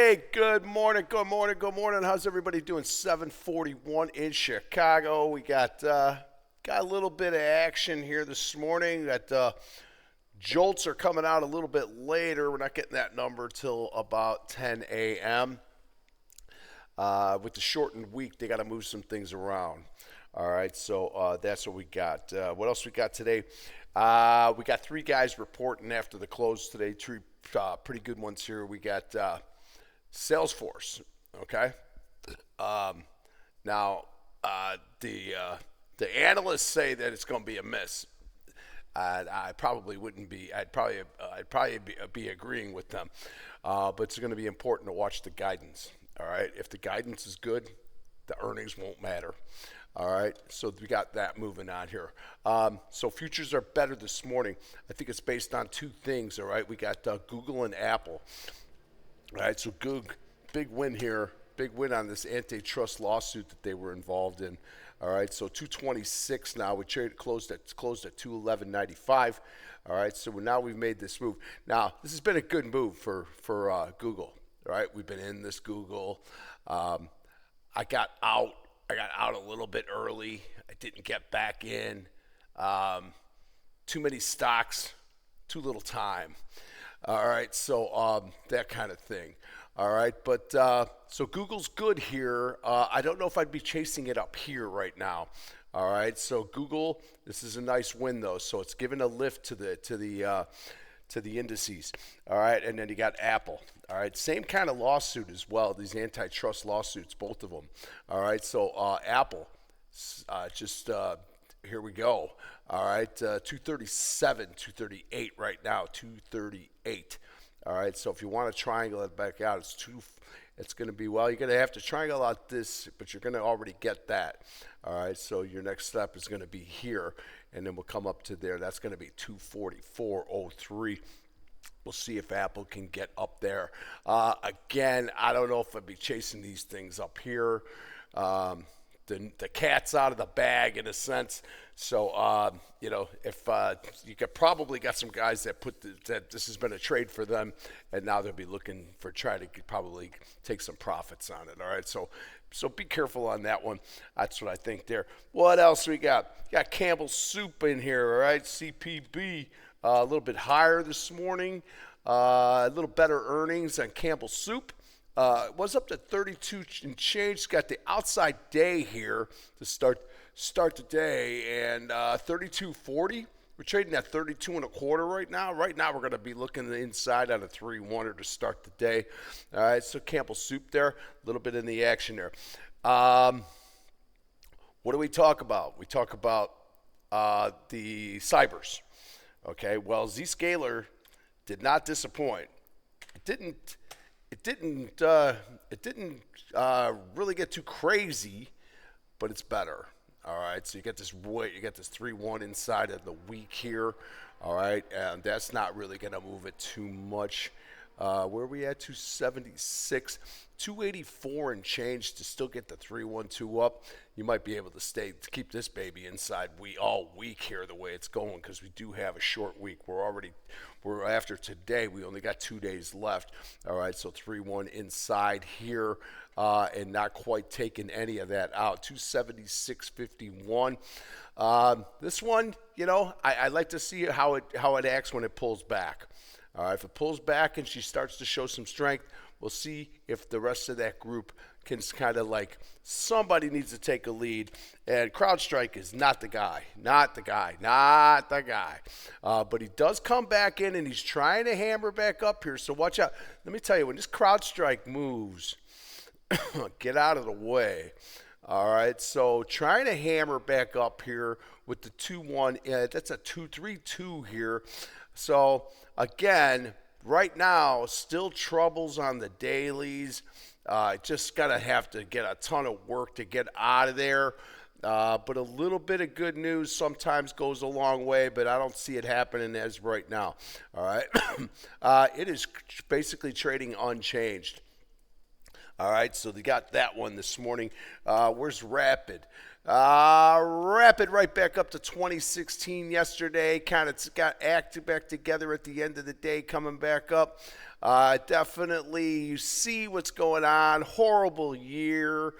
Hey, good morning, good morning, good morning. How's everybody doing? 7:41 in Chicago. We got a little bit of action here this morning. Got jolts are coming out a little bit later. We're not getting that number till about 10 a.m. With the shortened week, they got to move some things around. All right, so that's what we got. What else we got today? We got three guys reporting after the close today. Three pretty good ones here. We got Salesforce. Okay. Now the analysts say that it's going to be a miss. I probably wouldn't be. I'd probably be agreeing with them. But it's going to be important to watch the guidance. All right. If the guidance is good, the earnings won't matter. All right, so we got that moving on here. So futures are better this morning. I think it's based on two things, all right? We got Google and Apple. All right, so Google, big win here. Big win on this antitrust lawsuit that they were involved in. All right, so 226 now. We closed at 211.95. All right, so now we've made this move. Now, this has been a good move for Google. All right, we've been in this Google. I got out a little bit early. I didn't get back in. Too many stocks, too little time. All right, so that kind of thing. All right, but so Google's good here. I don't know if I'd be chasing it up here right now. All right, so Google, this is a nice win though. So it's given a lift to the indices. All right, and then you got Apple. All right, same kind of lawsuit as well, these antitrust lawsuits, both of them. All right, so Apple, here we go. All right, 237, 238 right now, 238. All right, so if you want to triangle it back out, it's going to be, well, you're going to have to triangle out this, but you're going to already get that. All right, so your next step is going to be here, and then we'll come up to there. That's going to be 244.03. We'll see if Apple can get up there. Again, I don't know if I'd be chasing these things up here. The cat's out of the bag in a sense. So, if you could probably got some guys that this has been a trade for them, and now they'll be looking for try to probably take some profits on it. All right, so be careful on that one. That's what I think there. What else we got? Got Campbell's Soup in here. All right, CPB. A little bit higher this morning, a little better earnings on Campbell's Soup. It was up to 32 and change. Got the outside day here to start the day, and 32.40. We're trading at 32 and a quarter right now. Right now, we're going to be looking inside on a 3-1 to start the day. All right, so Campbell's Soup there, a little bit in the action there. What do we talk about? We talk about the cybers. Okay, well, Zscaler did not disappoint. It didn't really get too crazy, but it's better. All right, so you get this 3-1 inside of the week here. All right, and that's not really going to move it too much. Where are we at? 276, 284 and change to still get the 3-1-2 up. You might be able to keep this baby inside all week here the way it's going, because we do have a short week. We're after today. We only got 2 days left. All right, so 3-1 inside here, and not quite taking any of that out. 276.51. This one, I like to see how it acts when it pulls back. All right, if it pulls back and she starts to show some strength, we'll see if the rest of that group can kind of somebody needs to take a lead. And CrowdStrike is not the guy. But he does come back in, and he's trying to hammer back up here. So watch out. Let me tell you, when this CrowdStrike moves, get out of the way. All right, so trying to hammer back up here with the 2-1. That's a 2-3-2 here. So, again, right now, still troubles on the dailies. Just have to get a ton of work to get out of there. But a little bit of good news sometimes goes a long way, but I don't see it happening as right now. All right. It is basically trading unchanged. All right, so they got that one this morning. Where's Rapid? Rapid right back up to 2016 yesterday. Kind of got acted back together at the end of the day, coming back up. Definitely, you see what's going on. Horrible year.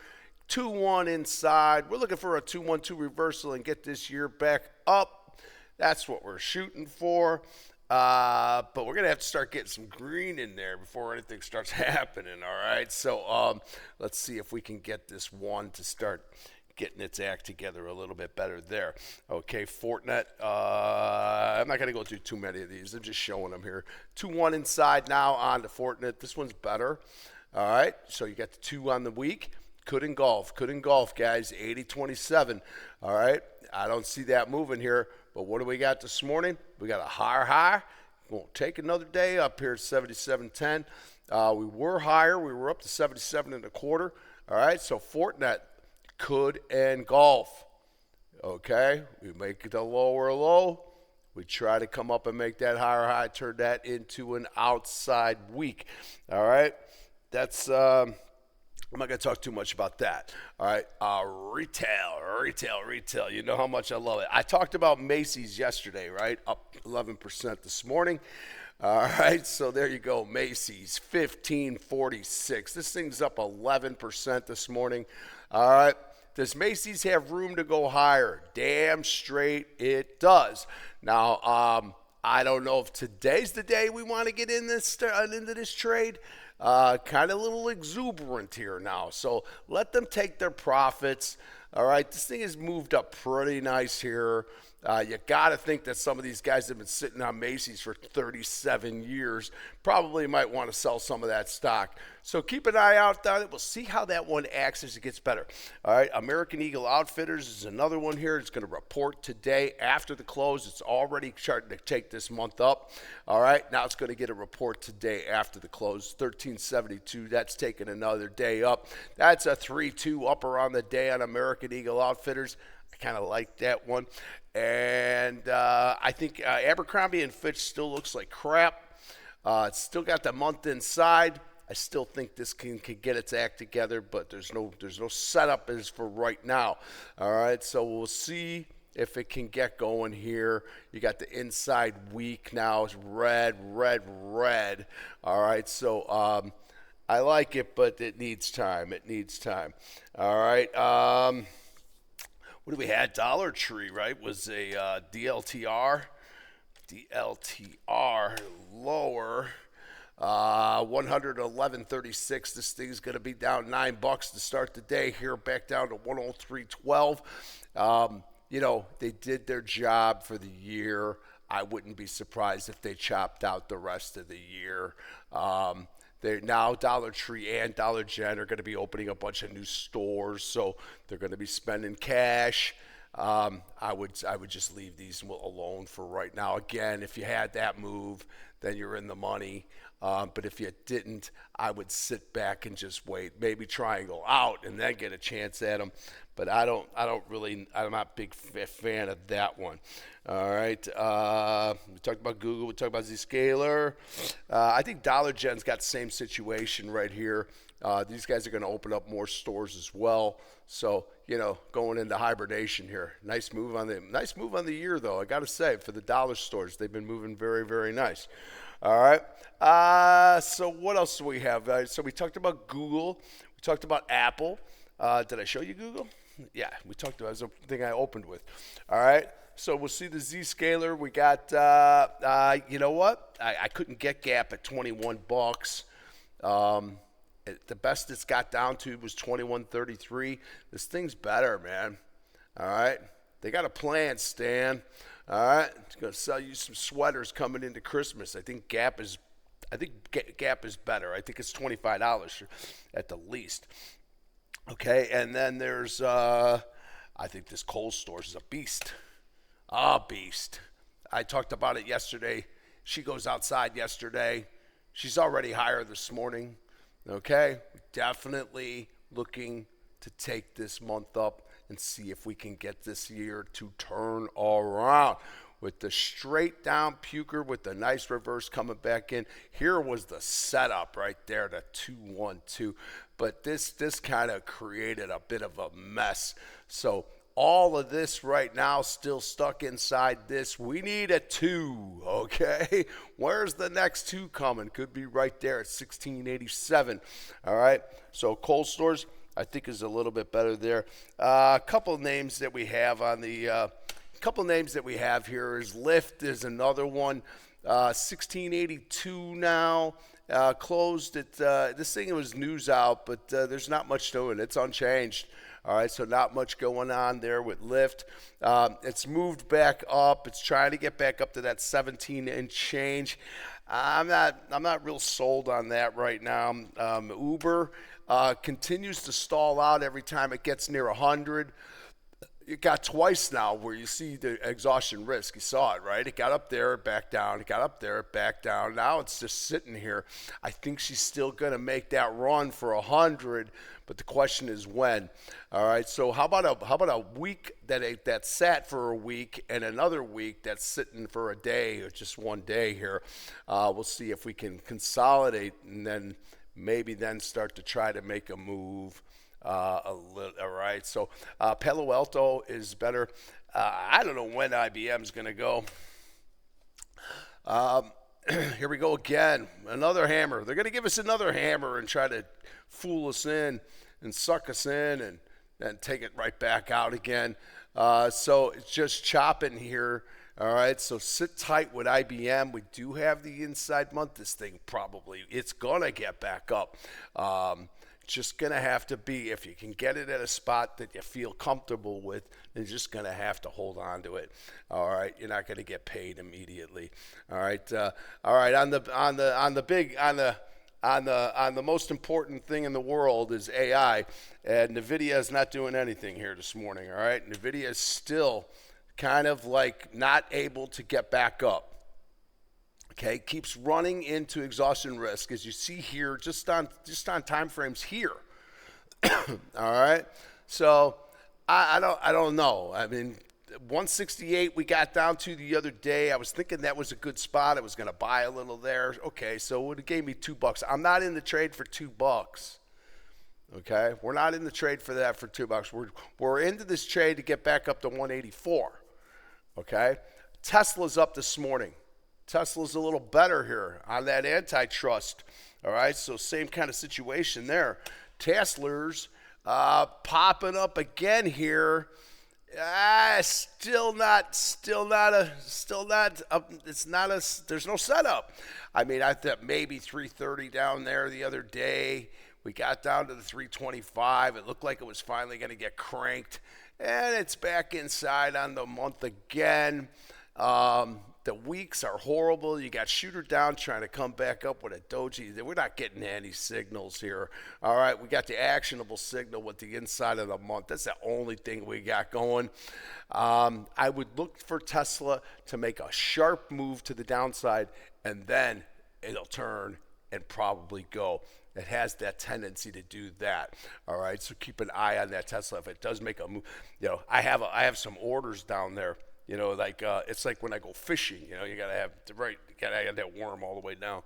2-1 inside. We're looking for a 2-1-2 reversal and get this year back up. That's what we're shooting for. But we're going to have to start getting some green in there before anything starts happening, all right? So let's see if we can get this one to start getting its act together a little bit better there. Okay, Fortinet. I'm not going to go through too many of these. I'm just showing them here. 2-1 inside now on to Fortinet. This one's better. All right, so you got the 2 on the week. Couldn't golf, guys. 80-27. All right, I don't see that moving here. But what do we got this morning? We got a higher high. Won't take another day up here at 77.10. We were higher. We were up to 77.25. All right, so Fortinet could end golf. Okay, we make it a lower low. We try to come up and make that higher high, turn that into an outside week. All right, that's I'm not going to talk too much about that. All right, retail. You know how much I love it. I talked about Macy's yesterday, right? Up 11% this morning. All right, so there you go, Macy's, 15.46. This thing's up 11% this morning. All right, does Macy's have room to go higher? Damn straight it does. Now, I don't know if today's the day we want to get into this trade. Kind of a little exuberant here now. So let them take their profits. All right, this thing has moved up pretty nice here. You got to think that some of these guys have been sitting on Macy's for 37 years. Probably might want to sell some of that stock. So keep an eye out on it. We'll see how that one acts as it gets better. All right, American Eagle Outfitters is another one here. It's going to report today after the close. It's already starting to take this month up. All right, now it's going to get a report today after the close. 1372, that's taking another day up. That's a 3-2 upper on the day on American Eagle Outfitters. I kind of like that one. And I think Abercrombie & Fitch still looks like crap. It's still got the month inside. I still think this can get its act together, but there's no setup as for right now. All right, so we'll see if it can get going here. You got the inside week now. It's red. All right, so I like it, but it needs time. All right. What do we had? Dollar Tree, right? Was a DLTR lower. 111.36. This thing's going to be down $9 to start the day here, back down to 103.12. You know, they did their job for the year. I wouldn't be surprised if they chopped out the rest of the year. They're now Dollar Tree and Dollar Gen are going to be opening a bunch of new stores, so they're going to be spending cash. I would just leave these alone for right now. Again, if you had that move, then you're in the money. But if you didn't, I would sit back and just wait. Maybe triangle out and then get a chance at them. But I'm not a big fan of that one. All right. We talked about Google. We talked about Zscaler. I think Dollar Gen's got the same situation right here. These guys are going to open up more stores as well. So, you know, going into hibernation here. Nice move on the year, though. I got to say, for the dollar stores, they've been moving very, very nice. All right. So what else do we have? So we talked about Google. We talked about Apple. Did I show you Google? Yeah, we talked about it. That was the thing I opened with. All right. So we'll see the Zscaler. We got, you know what? I couldn't get Gap at $21. The best it's got down to was $21.33. This thing's better, man. All right. They got a plan, Stan. All right. It's going to sell you some sweaters coming into Christmas. I think Gap is better. I think it's $25 at the least. Okay. And then there's, I think this Kohl's Stores is a beast. A beast. I talked about it yesterday. She goes outside yesterday. She's already higher this morning. Okay, definitely looking to take this month up and see if we can get this year to turn around. with the straight down puker with the nice reverse coming back in. Here was the setup right there, the 2-1-2. But this kind of created a bit of a mess. So all of this right now still stuck inside this. We need a 2, okay? Where's the next 2 coming? Could be right there at 1687. All right, so Kohl Stores, I think, is a little bit better there. A couple of names that we have on the here is Lyft is another one. 1682 now. Closed at this thing was news out, but there's not much to it. It's unchanged. All right, so not much going on there with Lyft. It's moved back up. It's trying to get back up to that 17 and change. I'm not real sold on that right now. Uber continues to stall out every time it gets near 100. It got twice now where you see the exhaustion risk. You saw it, right? It got up there, back down. It got up there, back down. Now it's just sitting here. I think she's still going to make that run for 100, but the question is when. All right. So how about a week that sat for a week and another week that's sitting for a day or just one day here? We'll see if we can consolidate and then maybe then start to try to make a move. All right, so Palo Alto is better. I don't know when IBM is going to go. Here we go again. Another hammer. They're going to give us another hammer and try to fool us in and suck us in and then take it right back out again. So it's just chopping here. All right, so sit tight with IBM. We do have the inside month. This thing probably, it's going to get back up. Just going to have to be, if you can get it at a spot that you feel comfortable with, you're just going to have to hold on to it. All right, you're not going to get paid immediately. All right, on the most important thing in the world is AI, and NVIDIA is not doing anything here this morning. All right, NVIDIA is still kind of like not able to get back up. Okay, keeps running into exhaustion risk, as you see here, just on time frames here. All right, so I don't know. I mean, 168 we got down to the other day. I was thinking that was a good spot. I was going to buy a little there. Okay, so it gave me $2. I'm not in the trade for $2. Okay, we're not in the trade for that for $2. We're into this trade to get back up to 184. Okay, Tesla's up this morning. Tesla's a little better here on that antitrust. All right, so same kind of situation there. Tesla's popping up again here. Still not. There's no setup. I mean, I thought maybe 330 down there the other day. We got down to the 325. It looked like it was finally going to get cranked, and it's back inside on the month again. The weeks are horrible. You got Shooter down trying to come back up with a doji. We're not getting any signals here. All right, we got the actionable signal with the inside of the month. That's the only thing we got going. I would look for Tesla to make a sharp move to the downside, and then it'll turn and probably go. It has that tendency to do that. All right, so keep an eye on that Tesla. If it does make a move, I have some orders down there. Like it's like when I go fishing. You gotta have that worm all the way down.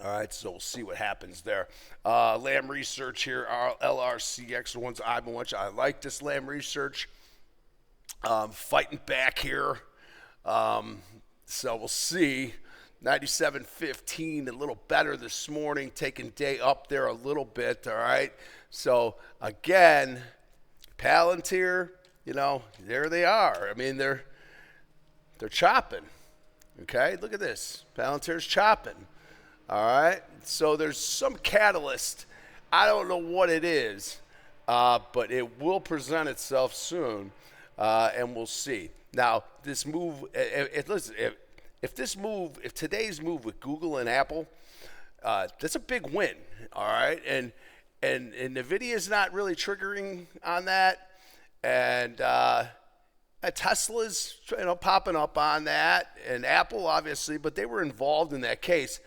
All right, so we'll see what happens there. Lam Research here, LRCX, the ones I've been watching. I like this Lam Research. Fighting back here. So we'll see. 97.15, a little better this morning, taking day up there a little bit. All right, so again, Palantir. There they are. I mean, they're chopping. Okay, look at this. Palantir's chopping. All right, so there's some catalyst. I don't know what it is, but it will present itself soon, and we'll see. Now, this move. If today's move with Google and Apple, that's a big win. All right, and NVIDIA is not really triggering on that. And Tesla's popping up on that, and Apple obviously, but they were involved in that case.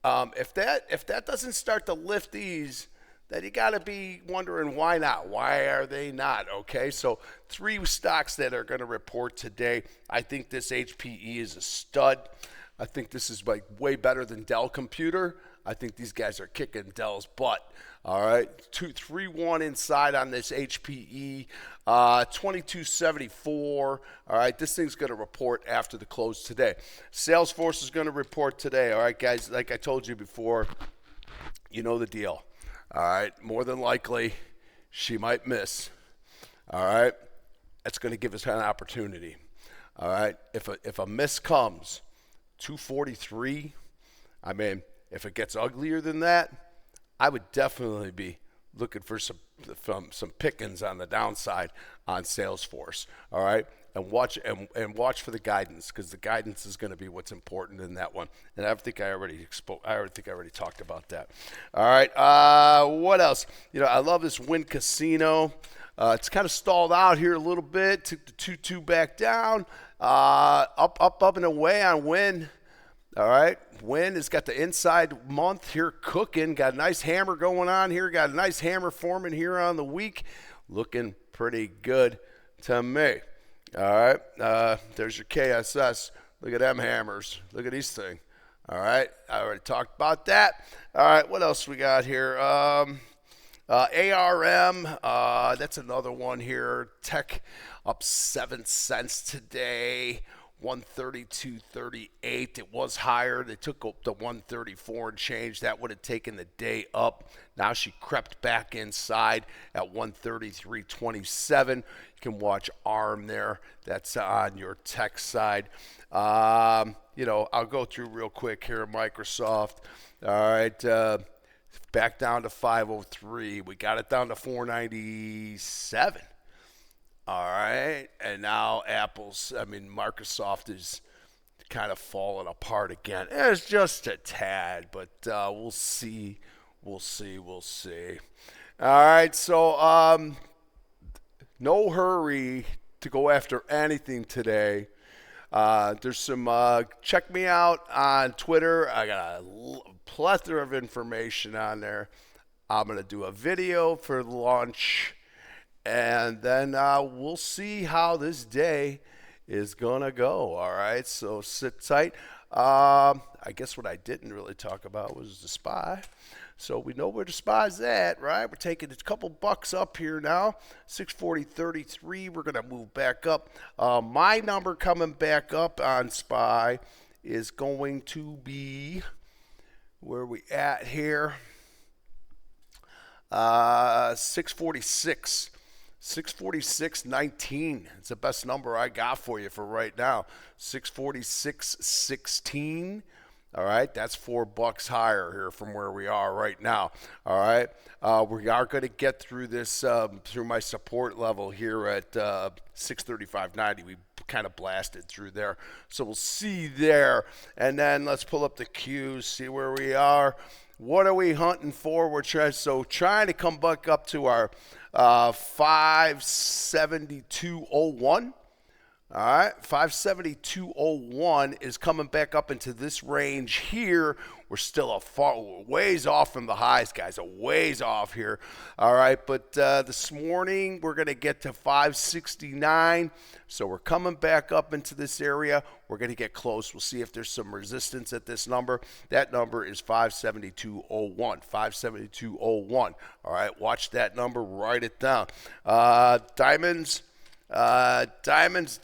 If that doesn't start to lift these, then you got to be wondering why not. Why are they not? Okay, so 3 stocks that are going to report today. I think this HPE is a stud. I think this is like way better than Dell Computer. I think these guys are kicking Dell's butt. All right, 2-3-1 inside on this HPE, 2274. All right, this thing's going to report after the close today. Salesforce is going to report today. All right, guys, like I told you before, you know the deal. All right, more than likely, she might miss. All right, that's going to give us an opportunity. All right, if a miss comes, 243, I mean, if it gets uglier than that, I would definitely be looking for some pickings on the downside on Salesforce. All right, and watch for the guidance, because the guidance is going to be what's important in that one. And I think I already talked about that. All right, what else? I love this Wynn Casino. It's kind of stalled out here a little bit. Took the 2-2 back down. Up and away on Wynn. All right, Wynn has got the inside month here cooking. Got a nice hammer going on here. Got a nice hammer forming here on the week. Looking pretty good to me. All right, there's your KSS. Look at them hammers. Look at these things. All right, I already talked about that. All right, what else we got here? ARM, that's another one here. Tech up 7 cents today. 132.38. It was higher. They took up to 134 and change. That would have taken the day up. Now she crept back inside at 133.27. You can watch ARM there. That's on your tech side. I'll go through real quick here. Microsoft. All right. Back down to 503. We got it down to 497. All right, and now Microsoft is kind of falling apart again. It's just a tad, but we'll see. All right, so no hurry to go after anything today. There's some, check me out on Twitter. I got a plethora of information on there. I'm going to do a video for launch. And then we'll see how this day is going to go. All right, so sit tight. I guess what I didn't really talk about was the SPY. So we know where the SPY's at, right? We're taking a couple bucks up here now. 640.33. We're going to move back up. My number coming back up on SPY is going to be, where are we at here? 646. 646.19. It's the best number I got for you for right now. 646.16. All right, that's $4 higher here from where we are right now. All right, we are going to get through this through my support level here at 635.90. We kind of blasted through there, so we'll see there. And then let's pull up the Qs, see where we are. What are we hunting for? We're trying to come back up to our 572.01. All right, 572.01 is coming back up into this range here. We're still ways off from the highs, guys, a ways off here. All right, but this morning we're going to get to 569. So we're coming back up into this area. We're going to get close. We'll see if there's some resistance at this number. That number is 572.01. 572.01. All right, watch that number. Write it down. Diamonds. Diamonds.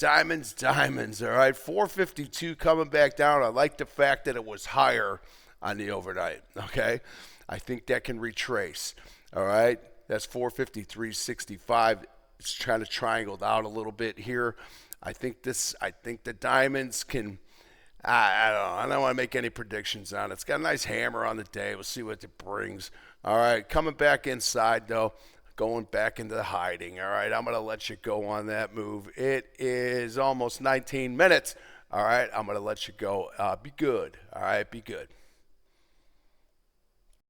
All right, 452 coming back down. I like the fact that it was higher on the overnight. Okay, I think that can retrace. All right, that's 453.65. It's kind of triangled out a little bit here. I think the diamonds can. I don't want to make any predictions on it. It's got a nice hammer on the day. We'll see what it brings. All right, coming back inside though. Going back into hiding. All right, I'm going to let you go on that move. It is almost 19 minutes. All right, I'm going to let you go. Be good. All right, be good.